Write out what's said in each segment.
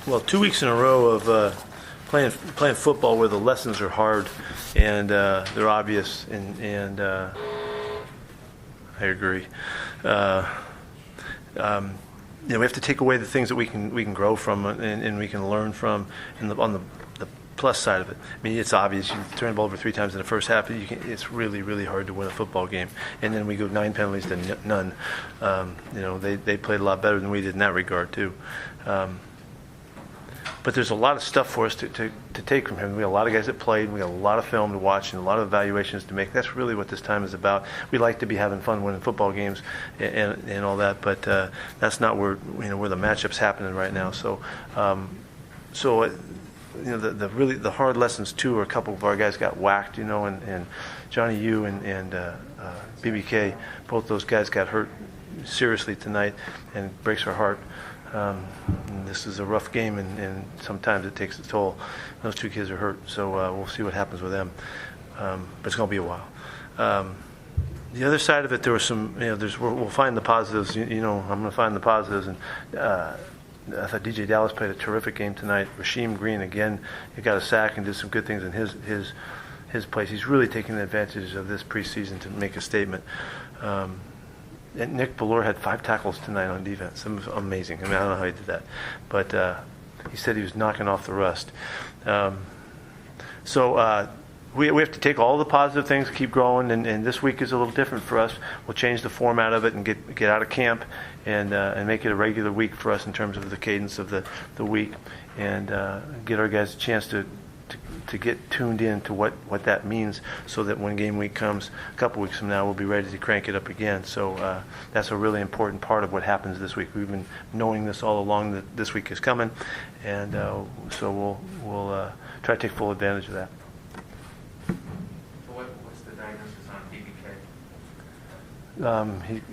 Well, 2 weeks in a row of playing football where the lessons are hard and they're obvious, and I agree. Uh, we have to take away the things that we can grow from and we can learn from, on the plus side of it. I mean, it's obvious. You turn the ball over 3 times in the first half. It's really, really hard to win a football game. And then we go 9 penalties to none. They played a lot better than we did in that regard too. But there's a lot of stuff for us to take from him. We got a lot of guys that played. We got a lot of film to watch and a lot of evaluations to make. That's really what this time is about. We like to be having fun winning football games and all that, but that's not where the matchup's happening right now. So the hard lessons too are a couple of our guys got whacked, and Johnny Yu and BBK, both those guys got hurt seriously tonight, and it breaks our heart. And this is a rough game, and sometimes it takes a toll. Those 2 kids are hurt, so we'll see what happens with them. But it's going to be a while. The other side of it, there was some, we'll find the positives. I'm going to find the positives, and I thought DeeJay Dallas played a terrific game tonight. Rasheem Green again, he got a sack and did some good things in his place. He's really taking advantage of this preseason to make a statement. And Nick Bellore had 5 tackles tonight on defense. It was amazing. I mean, I don't know how he did that, but he said he was knocking off the rust. We have to take all the positive things, keep growing, and this week is a little different for us. We'll change the format of it and get out of camp and make it a regular week for us in terms of the cadence of the week, and get our guys a chance to get tuned in to what that means, so that when game week comes a couple weeks from now, we'll be ready to crank it up again. So that's a really important part of what happens this week. We've been knowing this all along, that this week is coming, and so we'll try to take full advantage of that. So what's the diagnosis on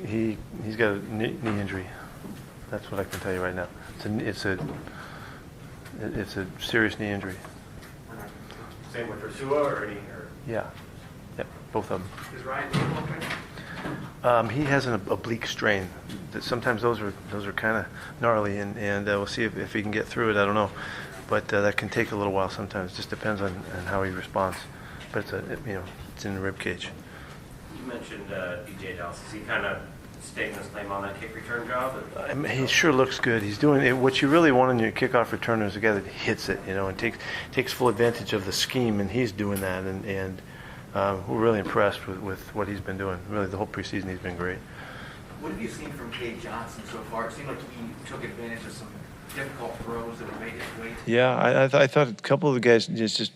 BBK? He's got a knee injury. That's what I can tell you right now. It's a serious knee injury. Same with Ursua or any? Yeah, both of them. Is Ryan okay? He has an oblique strain. Sometimes those are kind of gnarly, and we'll see if he can get through it. I don't know, but that can take a little while sometimes. It just depends on how he responds. But it's in the rib cage. You mentioned DeeJay Dallas. Is he kind of staking his claim on that kick return job? I mean, he sure looks good. He's doing it. What you really want in your kickoff returner is a guy that hits it, and takes full advantage of the scheme, and he's doing that. And we're really impressed with what he's been doing. Really, the whole preseason he's been great. What have you seen from Cade Johnson so far? It seemed like he took advantage of some difficult throws that were made his way. Yeah, I thought a couple of the guys just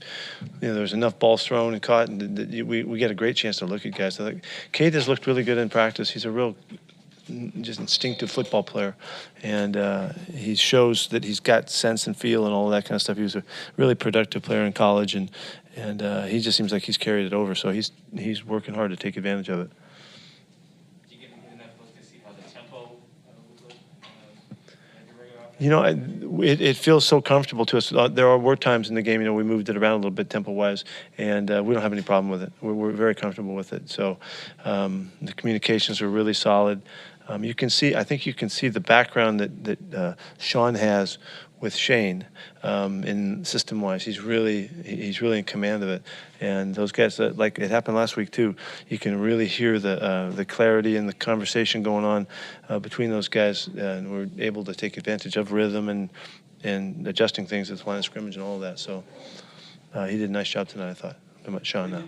there was enough balls thrown and caught, and we get a great chance to look at guys. So Cade has looked really good in practice. He's a real just instinctive football player, and he shows that he's got sense and feel and all that kind of stuff. He was a really productive player in college, and he just seems like he's carried it over. So he's working hard to take advantage of it. Did you get enough look to see how the tempo it feels so comfortable to us. There were times in the game, we moved it around a little bit tempo-wise, and we don't have any problem with it. We're very comfortable with it. So the communications are really solid. I think you can see the background that Sean has with Shane in system-wise. He's really in command of it. And those guys, like it happened last week too, you can really hear the clarity and the conversation going on between those guys, and we're able to take advantage of rhythm and adjusting things at the line of scrimmage and all of that. So he did a nice job tonight, I thought. I'm about Sean now.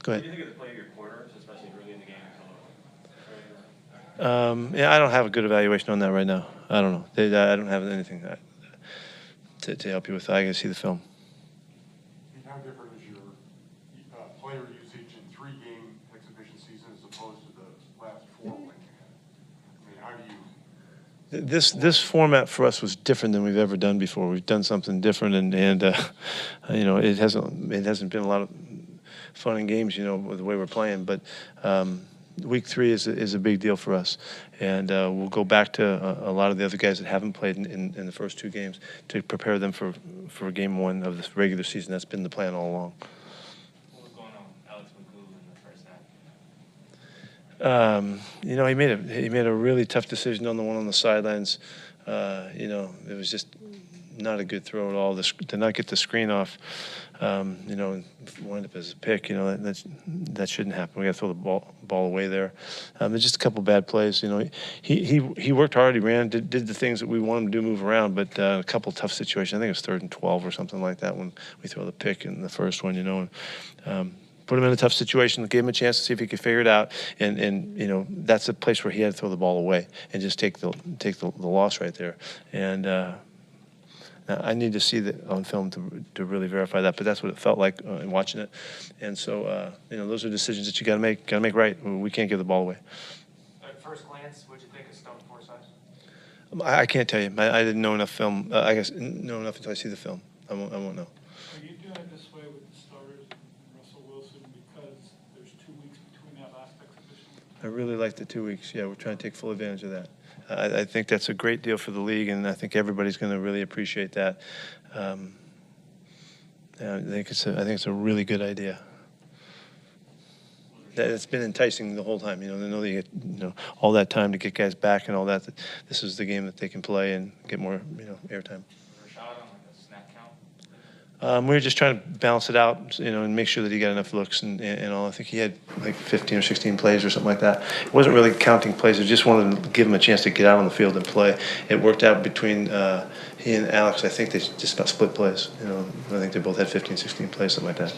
Go ahead. What do you think of the play of your corners, especially early in the game? I don't have a good evaluation on that right now. I don't know. I don't have anything to help you with. I got to see the film. How different is your player usage in 3-game exhibition season as opposed to the last 4 when you had? I mean, how do you? This format for us was different than we've ever done before. We've done something different, and it hasn't been a lot of fun and games, with the way we're playing. But week 3 is a big deal for us, and we'll go back to a lot of the other guys that haven't played in the first 2 games to prepare them for game 1 of this regular season. That's been the plan all along. What was going on with Alex McCool in the first half? He made a really tough decision on the one on the sidelines. It was just not a good throw at all. To not get the screen off, you know, and wind up as a pick, you know, that shouldn't happen. We got to throw the ball away there. There's just a couple bad plays. You know, he worked hard. He ran, did the things that we want him to do, move around, but a couple tough situations. I think it was 3rd and 12 or something like that when we throw the pick in the first one, you know. And, put him in a tough situation, gave him a chance to see if he could figure it out, and you know, that's a place where he had to throw the ball away and just take the loss right there. And I need to see that on film to really verify that, but that's what it felt like in watching it. And so you know, those are decisions that you got to make right. We can't give the ball away. At first glance, what did you think of Stone Forsyth? I can't tell you. I didn't know enough film. I guess know enough until I see the film. I won't know. Are you doing it this way with the starters and Russell Wilson because there's 2 weeks between that last exhibition? I really like the 2 weeks. Yeah, we're trying to take full advantage of that. I think that's a great deal for the league, and I think everybody's going to really appreciate that. I think it's a really good idea. It's been enticing the whole time. You know, they know they get, you know, all that time to get guys back and all that. This is the game that they can play and get more, you know, airtime. We were just trying to balance it out, you know, and make sure that he got enough looks and all. I think he had like 15 or 16 plays or something like that. It wasn't really counting plays. I just wanted to give him a chance to get out on the field and play. It worked out between he and Alex. I think they just about split plays. You know, I think they both had 15, 16 plays, something like that.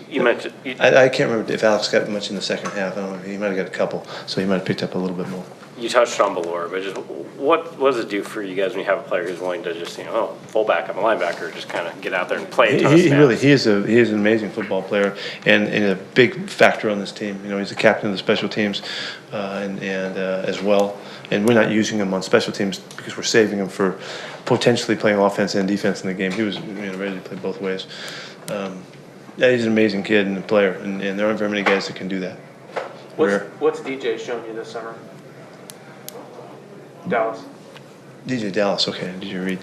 You mentioned. I can't remember if Alex got much in the second half. I don't know. He might have got a couple, so he might have picked up a little bit more. You touched on Bellore, but just what does it do for you guys when you have a player who's willing to just, you know, fullback, I'm a linebacker, just kind of get out there and play a ton of snaps? He is an amazing football player and a big factor on this team. You know, he's the captain of the special teams and as well. And we're not using him on special teams because we're saving him for potentially playing offense and defense in the game. He was, you know, ready to play both ways. Yeah, he's an amazing kid and a player, and there aren't very many guys that can do that. What's DeeJay shown you this summer? Dallas. DeeJay Dallas, okay, DeeJay Reed.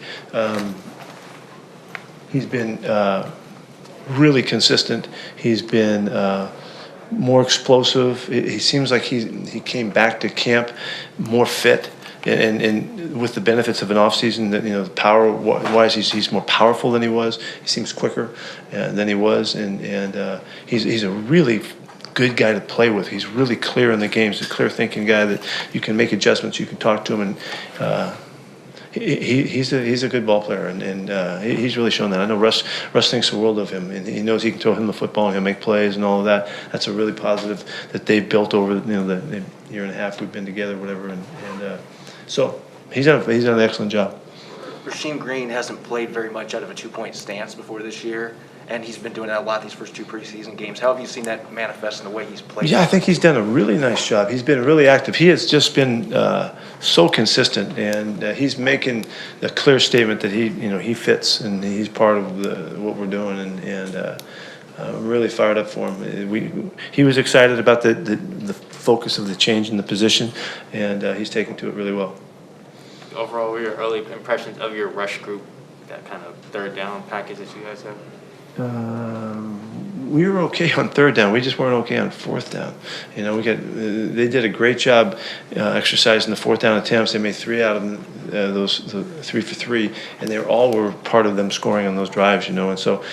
He's been really consistent. He's been more explosive. He seems like he came back to camp more fit. And with the benefits of an off season, that, you know, power wise, he's more powerful than he was. He seems quicker than he was, and he's a really good guy to play with. He's really clear in the game. He's a clear thinking guy that you can make adjustments. You can talk to him, and he's a good ball player, and he's really shown that. I know Russ thinks the world of him, and he knows he can throw him the football and he'll make plays and all of that. That's a really positive that they've built over, you know, the year and a half we've been together, whatever, and so he's done an excellent job. Rasheem Green hasn't played very much out of a 2-point stance before this year, and he's been doing that a lot these first 2 preseason games. How have you seen that manifest in the way he's played? Yeah, I think he's done a really nice job. He's been really active. He has just been so consistent, and he's making a clear statement that he fits and he's part of what we're doing, and I'm really fired up for him. He was excited about the focus of the change in the position, and he's taken to it really well. Overall, what were your early impressions of your rush group, that kind of third down package that you guys have? We were okay on third down. We just weren't okay on fourth down. You know, they did a great job exercising the fourth down attempts. They made 3 out of those 3 for 3, and they all were part of them scoring on those drives. You know, and so.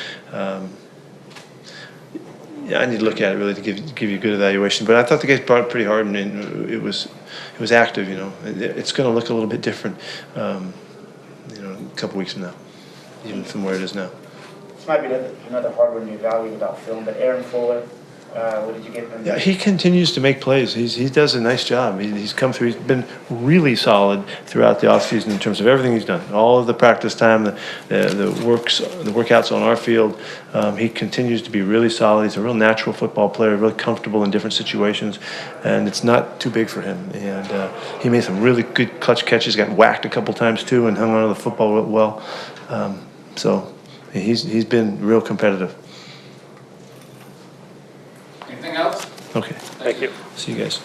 Yeah, I need to look at it really to give you a good evaluation. But I thought the guys brought it pretty hard, and it was active. You know, it's going to look a little bit different, you know, a couple weeks from now, even from where it is now. This might be another hard one to evaluate without film, but Aaron Fuller, what did you get from him? Yeah, he continues to make plays. He does a nice job. He's come through. He's been really solid throughout the offseason in terms of everything he's done. All of the practice time, the workouts on our field. He continues to be really solid. He's a real natural football player, really comfortable in different situations, and it's not too big for him. And he made some really good clutch catches. Got whacked a couple times too, and hung on to the football well. So he's been real competitive. Anything else? Okay. Thank you. See you guys.